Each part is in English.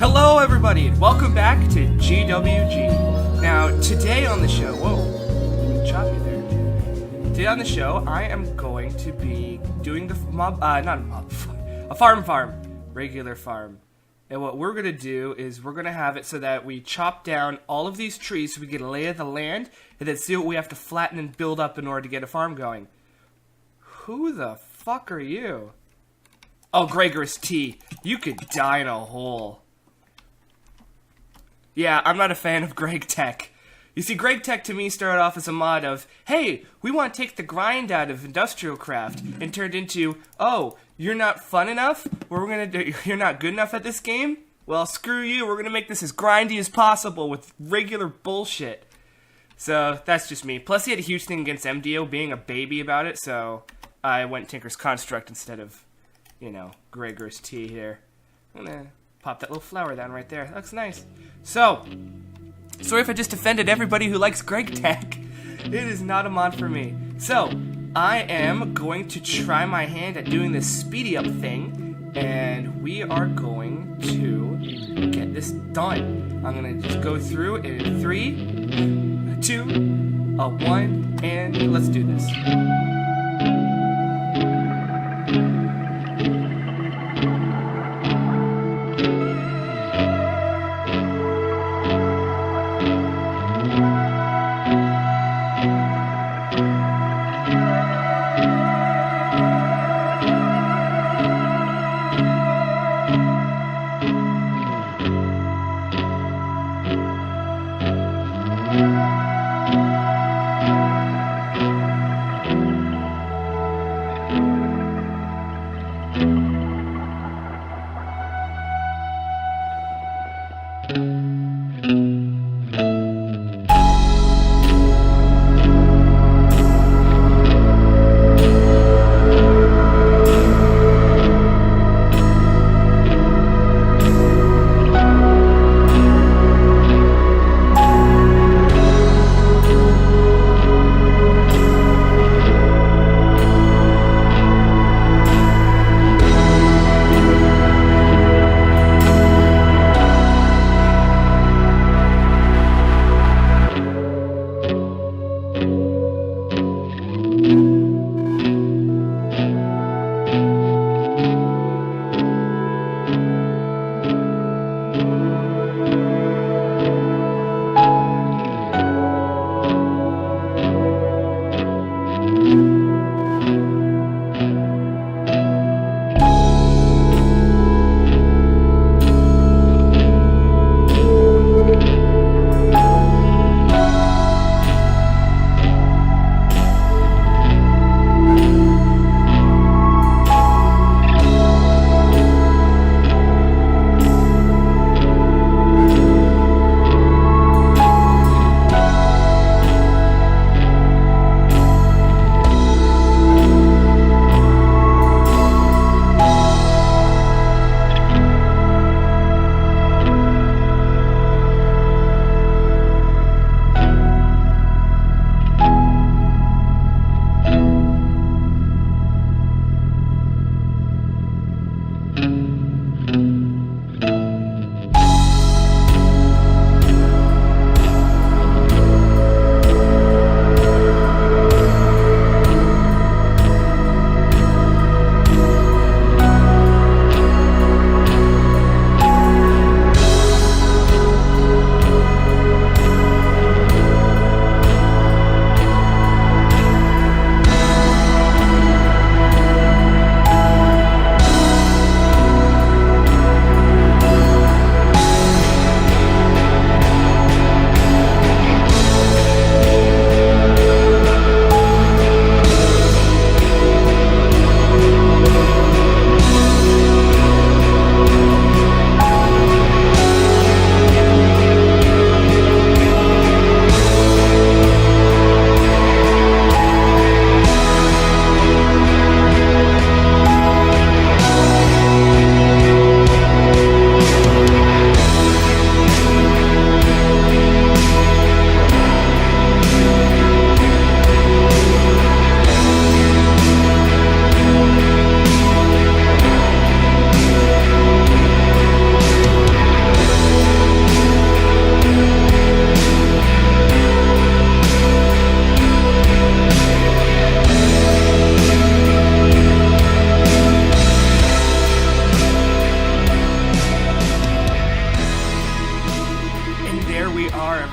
Hello everybody, and welcome back to GWG. Now, today on the show, whoa, choppy there. Today on the show, I am going to be doing the a farm, regular farm. And what we're going to do is we're going to have it so that we chop down all of these trees so we get a lay of the land, and then see what we have to flatten and build up in order to get a farm going. Who the fuck are you? Oh, Gregor's T. You could die in a hole. Yeah, I'm not a fan of Greg Tech. You see, Greg Tech to me started off as a mod of, hey, we want to take the grind out of industrial craft, and turned into, oh, you're not fun enough? You're not good enough at this game? Well, screw you, we're gonna make this as grindy as possible with regular bullshit. So, that's just me. Plus, he had a huge thing against MDO being a baby about it, so I went Tinker's Construct instead of, Gregor's T here. I'm gonna pop that little flower down right there. That looks nice. So, sorry if I just offended everybody who likes Greg Tech. It is not a mod for me. So, I am going to try my hand at doing this speedy up thing, and we are going to get this done. I'm gonna just go through in 3, 2, 1, and let's do this.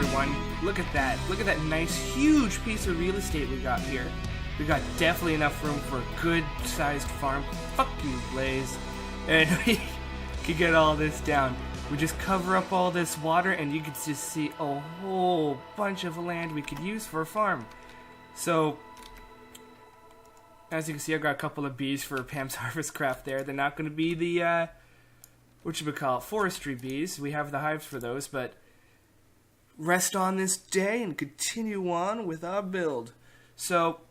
everyone. Look at that. Look at that nice, huge piece of real estate we got here. We got definitely enough room for a good-sized farm. Fuck you, Blaze. And we can get all this down. We just cover up all this water, and you can just see a whole bunch of land we could use for a farm. So, as you can see, I've got a couple of bees for Pam's harvest craft there. They're not going to be the, forestry bees. We have the hives for those, but rest on this day and continue on with our build. So,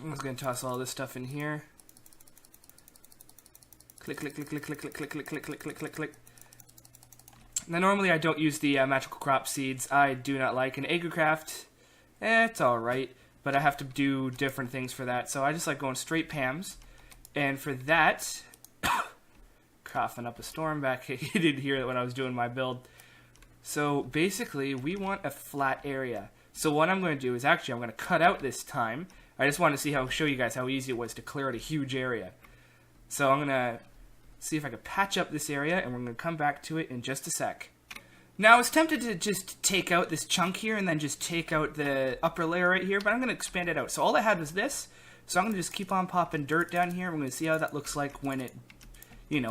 I'm just going to toss all this stuff in here. Click, click, click, click, click, click, click, click, click, click, click, click, click. Now, normally I don't use the magical crop seeds. I do not like an agricraft. It's alright, but I have to do different things for that. So I just like going straight Pam's. And for that, coughing up a storm back. You didn't hear it when I was doing my build. So basically, we want a flat area. So what I'm going to do is actually I'm going to cut out this time. I just want to show you guys how easy it was to clear out a huge area. So I'm going to see if I can patch up this area, and we're going to come back to it in just a sec. Now, I was tempted to just take out this chunk here and then just take out the upper layer right here, but I'm going to expand it out. So all I had was this, so I'm going to just keep on popping dirt down here. We're going to see how that looks like when it,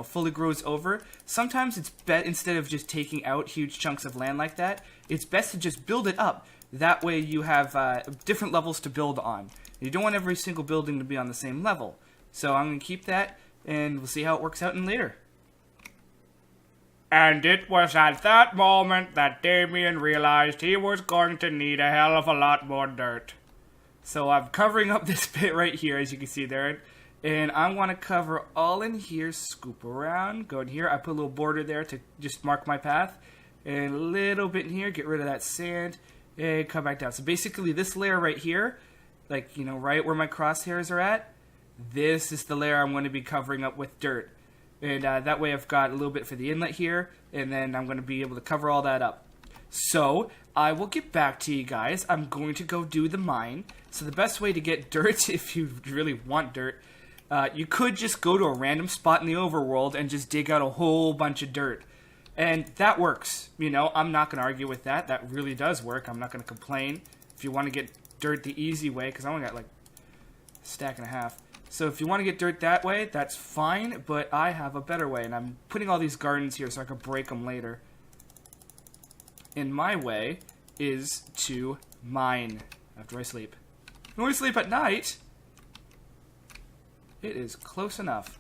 fully grows over. Sometimes it's instead of just taking out huge chunks of land like that, it's best to just build it up. That way you have different levels to build on. You don't want every single building to be on the same level. So I'm going to keep that, and we'll see how it works out in later. And it was at that moment that Damien realized he was going to need a hell of a lot more dirt. So I'm covering up this bit right here, as you can see there. And I want to cover all in here, scoop around, go in here. I put a little border there to just mark my path. And a little bit in here, get rid of that sand, and come back down. So basically this layer right here, like, right where my crosshairs are at, this is the layer I'm going to be covering up with dirt. And that way I've got a little bit for the inlet here, and then I'm going to be able to cover all that up. So, I will get back to you guys. I'm going to go do the mine. So the best way to get dirt, if you really want dirt, you could just go to a random spot in the overworld and just dig out a whole bunch of dirt. And that works. I'm not going to argue with that. That really does work. I'm not going to complain. If you want to get dirt the easy way, because I only got like a stack and a half. So if you want to get dirt that way, that's fine, but I have a better way, and I'm putting all these gardens here so I can break them later. And my way is to mine after I sleep. When we sleep at night, it is close enough.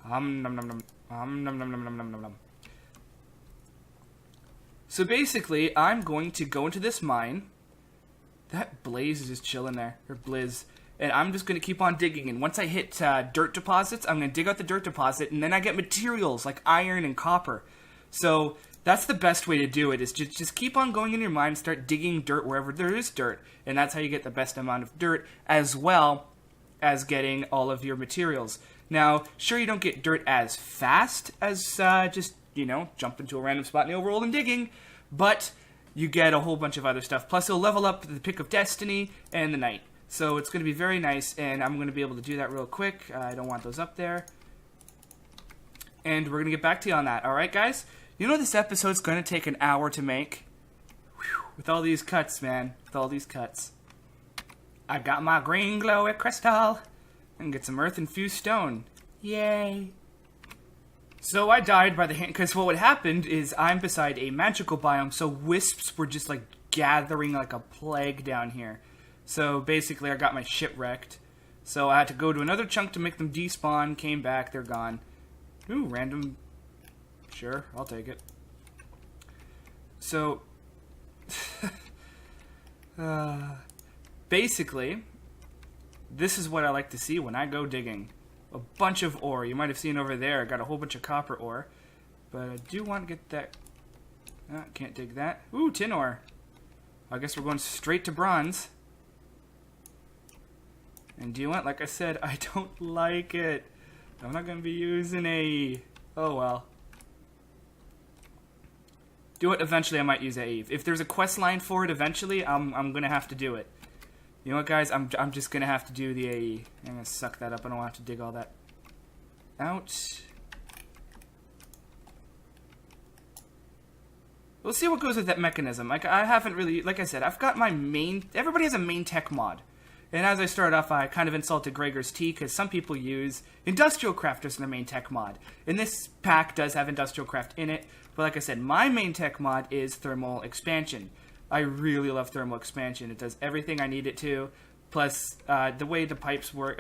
Nom nom nom nom. Nom nom nom nom nom nom nom. So basically, I'm going to go into this mine. That Blaze is just chilling there, or Blizz. And I'm just going to keep on digging. And once I hit dirt deposits, I'm going to dig out the dirt deposit. And then I get materials like iron and copper. So that's the best way to do it, is just keep on going in your mine. Start digging dirt wherever there is dirt. And that's how you get the best amount of dirt, as well as getting all of your materials. Now, sure, you don't get dirt as fast as just, jump into a random spot in the overworld and digging. But you get a whole bunch of other stuff. Plus, it'll level up the Pick of Destiny and the Night. So it's going to be very nice, and I'm going to be able to do that real quick. I don't want those up there. And we're going to get back to you on that. Alright, guys? This episode's going to take an hour to make. Whew, with all these cuts, man. With all these cuts. I got my green glowy crystal. And get some earth-infused stone. Yay. So I died by the hand, because what happened is I'm beside a magical biome, so wisps were just, gathering like a plague down here. So basically I got my ship wrecked. So I had to go to another chunk to make them despawn, came back, they're gone. Ooh, random. Sure, I'll take it. So, basically, this is what I like to see when I go digging. A bunch of ore. You might have seen over there, I got a whole bunch of copper ore. But I do want to get that. Can't dig that. Ooh, tin ore. I guess we're going straight to bronze. And do you want? Like I said, I don't like it. I'm not going to be using a... Oh, well. Do it eventually, I might use AE. If there's a quest line for it eventually, I'm going to have to do it. You know what, guys? I'm just going to have to do the AE. I'm going to suck that up. I don't have to dig all that out. We'll see what goes with that mechanism. Like, I haven't really, like I said, I've got my main, everybody has a main tech mod. And as I started off, I kind of insulted Gregor's Tea, because some people use Industrial Craft as their main tech mod. And this pack does have Industrial Craft in it, but like I said, my main tech mod is Thermal Expansion. I really love Thermal Expansion. It does everything I need it to, plus the way the pipes work,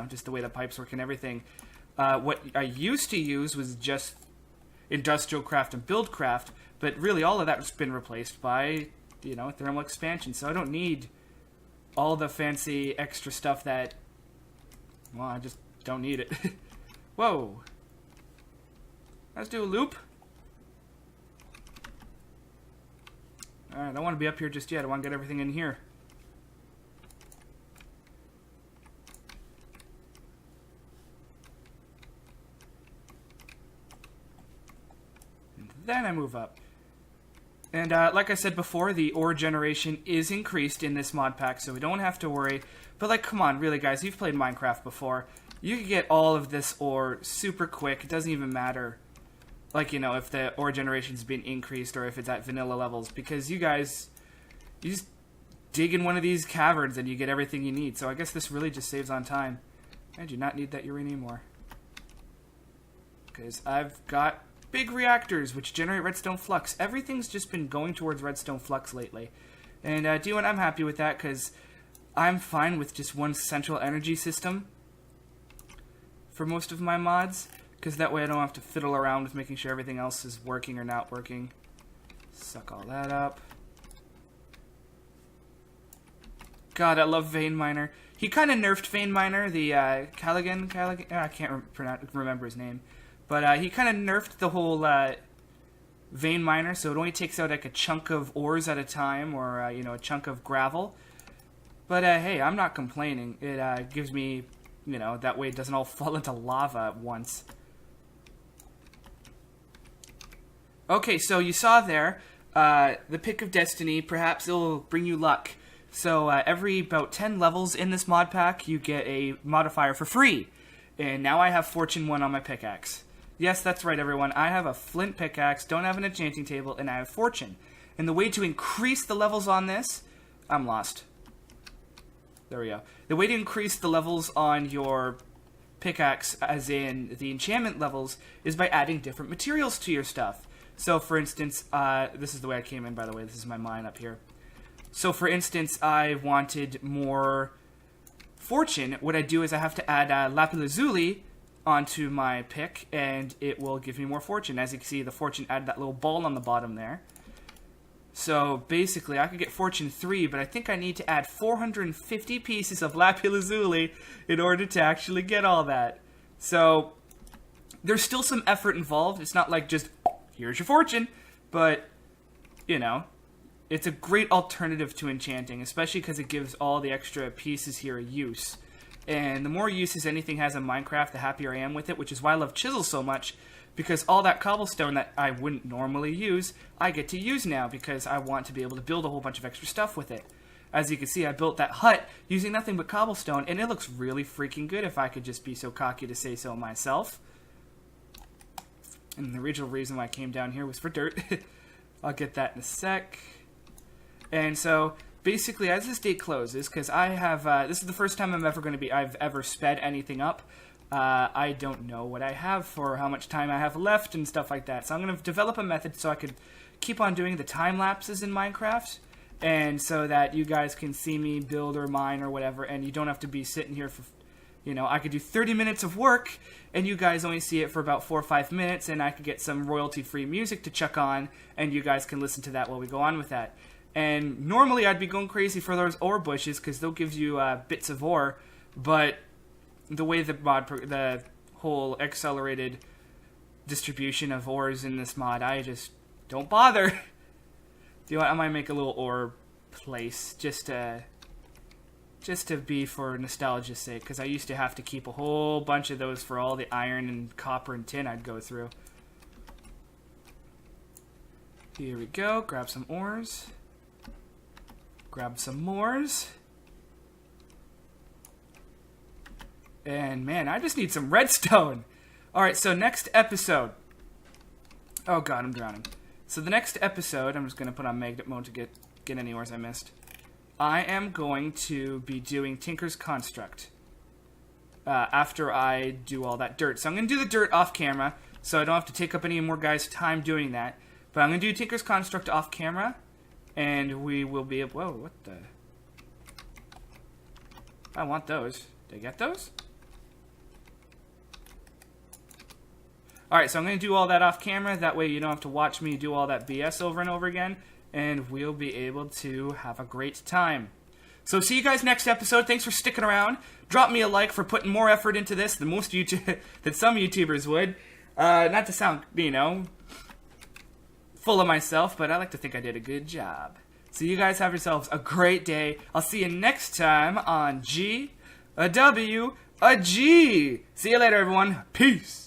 just the way the pipes work and everything. What I used to use was just Industrial Craft and Build Craft, but really all of that's been replaced by, Thermal Expansion, so I don't need all the fancy extra stuff that, well, I just don't need it. Whoa. Let's do a loop. Alright, I don't want to be up here just yet. I want to get everything in here. And then I move up. And like I said before, the ore generation is increased in this mod pack, so we don't have to worry. But like, come on, really guys, you've played Minecraft before. You can get all of this ore super quick. It doesn't even matter, like, if the ore generation's been increased or if it's at vanilla levels, because you just dig in one of these caverns and you get everything you need. So I guess this really just saves on time. I do not need that uranium ore, because I've got big reactors, which generate redstone flux. Everything's just been going towards redstone flux lately. And I'm happy with that, because I'm fine with just one central energy system for most of my mods, because that way I don't have to fiddle around with making sure everything else is working or not working. Suck all that up. God, I love Vein Miner. He kind of nerfed Vein Miner, the Callaghan, I can't remember his name. But he kind of nerfed the whole Vein Miner, so it only takes out like a chunk of ores at a time, or a chunk of gravel. But hey, I'm not complaining. It gives me, that way it doesn't all fall into lava at once. Okay, so you saw there the Pick of Destiny. Perhaps it'll bring you luck. So every about 10 levels in this mod pack, you get a modifier for free. And now I have Fortune 1 on my pickaxe. Yes, that's right, everyone. I have a flint pickaxe, don't have an enchanting table, and I have Fortune. And the way to increase the levels on this... I'm lost. There we go. The way to increase the levels on your pickaxe, as in the enchantment levels, is by adding different materials to your stuff. So, for instance, this is the way I came in, by the way. This is my mine up here. So, for instance, I wanted more Fortune. What I do is I have to add Lapse Lazuli onto my pick, and it will give me more Fortune. As you can see, the Fortune added that little ball on the bottom there. So basically, I could get Fortune 3, but I think I need to add 450 pieces of Lapse Lazuli in order to actually get all that. So there's still some effort involved. It's not like just, here's your Fortune, but, it's a great alternative to enchanting, especially because it gives all the extra pieces here a use. And the more uses anything has in Minecraft, the happier I am with it, which is why I love chisels so much, because all that cobblestone that I wouldn't normally use, I get to use now, because I want to be able to build a whole bunch of extra stuff with it. As you can see, I built that hut using nothing but cobblestone, and it looks really freaking good if I could just be so cocky to say so myself. And the original reason why I came down here was for dirt. I'll get that in a sec. And so... basically, as this day closes, because I have, this is the first time I've ever sped anything up. I don't know what I have for how much time I have left and stuff like that. So I'm going to develop a method so I could keep on doing the time lapses in Minecraft. And so that you guys can see me build or mine or whatever, and you don't have to be sitting here for, I could do 30 minutes of work, and you guys only see it for about 4 or 5 minutes, and I could get some royalty-free music to chuck on, and you guys can listen to that while we go on with that. And normally I'd be going crazy for those ore bushes, because they'll give you bits of ore, but the way the whole accelerated distribution of ores in this mod, I just don't bother. Do you know what? I might make a little ore place just to be for nostalgia's sake, because I used to have to keep a whole bunch of those for all the iron and copper and tin I'd go through. Here we go. Grab some ores. Grab some mores. And man, I just need some redstone. Alright, so next episode. Oh god, I'm drowning. So the next episode, I'm just going to put on magnet mode to get any ores I missed. I am going to be doing Tinker's Construct after I do all that dirt. So I'm going to do the dirt off camera, so I don't have to take up any more guys' time doing that. But I'm going to do Tinker's Construct off camera, and we will be able... Whoa, what the... I want those. Did I get those? Alright, so I'm going to do all that off camera. That way you don't have to watch me do all that BS over and over again. And we'll be able to have a great time. So see you guys next episode. Thanks for sticking around. Drop me a like for putting more effort into this than than some YouTubers would. Not to sound, full of myself, but I like to think I did a good job. So you guys have yourselves a great day. I'll see you next time on G, a W, a G. See you later, everyone. Peace.